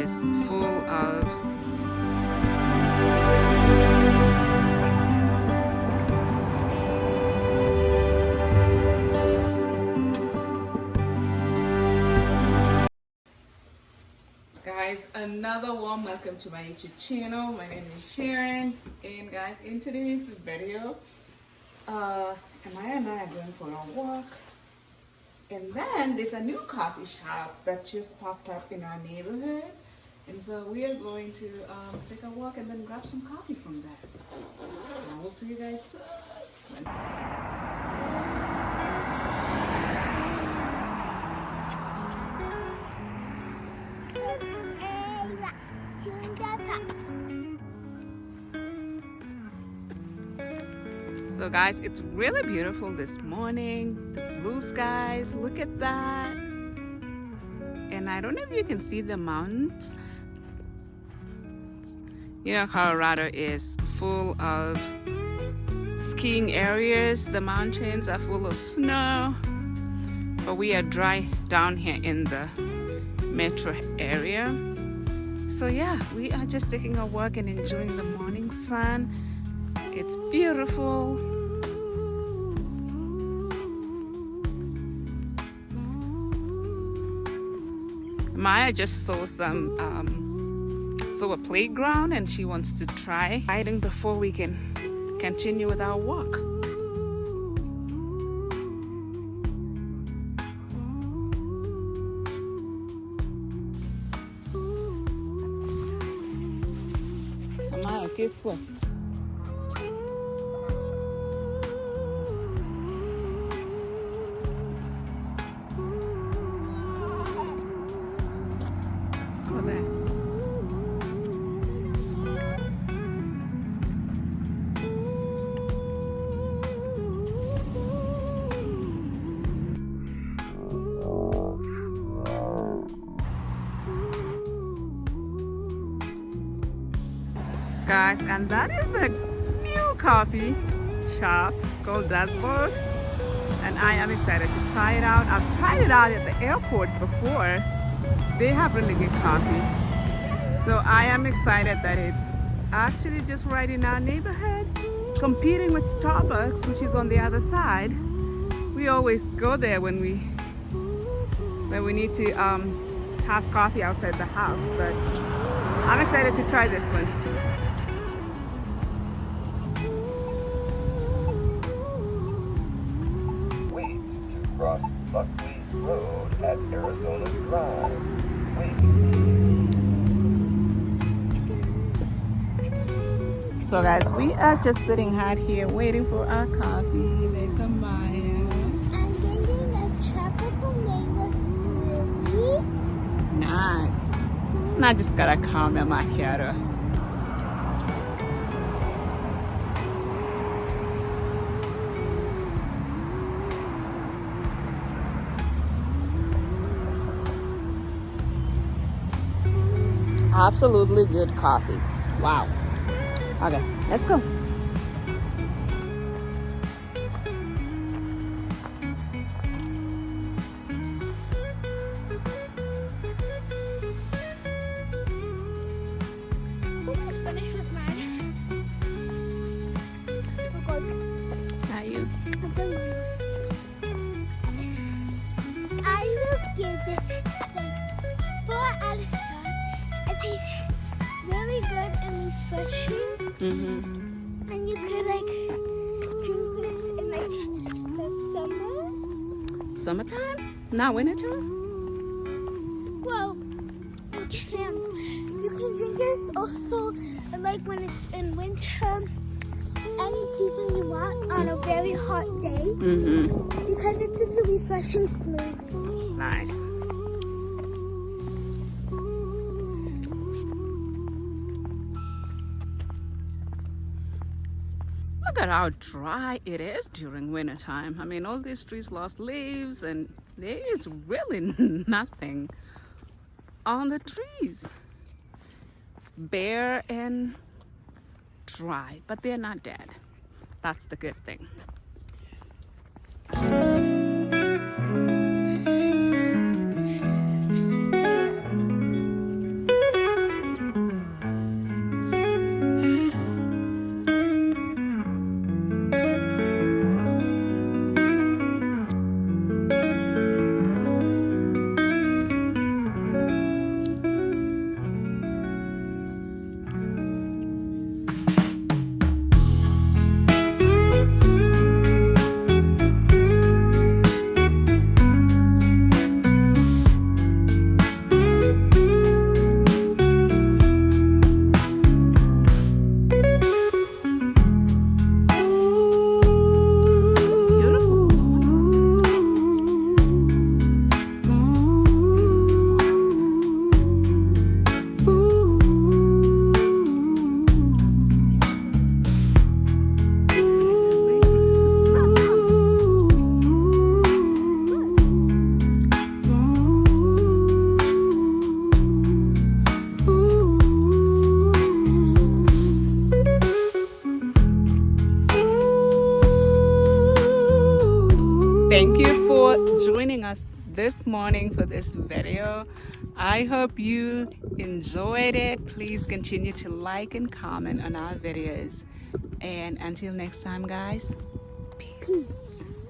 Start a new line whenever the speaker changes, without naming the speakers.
is full of guys, another warm welcome to my YouTube channel. My name is Sharon, and guys, in today's video, Amaya and I are going for a walk, and then there's a new coffee shop that just popped up in our neighborhood, and so we are going to take a walk and then grab some coffee from there. And I will see you guys soon. So guys, it's really beautiful this morning. The blue skies, look at that. And I don't know if you can see the mountains. You know, Colorado is full of skiing areas. The mountains are full of snow. But we are dry down here in the metro area. So yeah, we are just taking a walk and enjoying the morning sun. It's beautiful. Maya just saw a playground and she wants to try riding before we can continue with our walk. Maya, guess what? Guys, and that is a new coffee shop. It's called Dazbog, and I am excited to try it out. I've tried it out at the airport before. They have really good coffee, so I am excited that it's actually just right in our neighborhood, competing with Starbucks, which is on the other side. We always go there when we need to have coffee outside the house, but I'm excited to try this one.
Cross Buckley Road at Arizona Drive.
So guys, we are just sitting out here waiting for our coffee. There's a Maya.
I'm drinking a tropical mango smoothie.
Nice. And I just got a caramel macchiato. Absolutely good coffee. Wow. Okay, let's go.
Almost finished with mine. So good.
Are you?
I've done mine. I will give this like 4 out of 5. It tastes really good and refreshing. And you could like drink this in like the summer.
Summertime? Not wintertime?
Well, you can. You can drink this also like when it's in winter. Any season you want on a very hot day. Because it's just a refreshing smoothie.
Nice. Look at how dry it is during wintertime. I mean, all these trees lost leaves and there is really nothing on the trees. Bare and dry, but they're not dead. That's the good thing. thank you for joining us this morning for this video. I hope you enjoyed it. Please continue to like and comment on our videos. And until next time, guys, peace.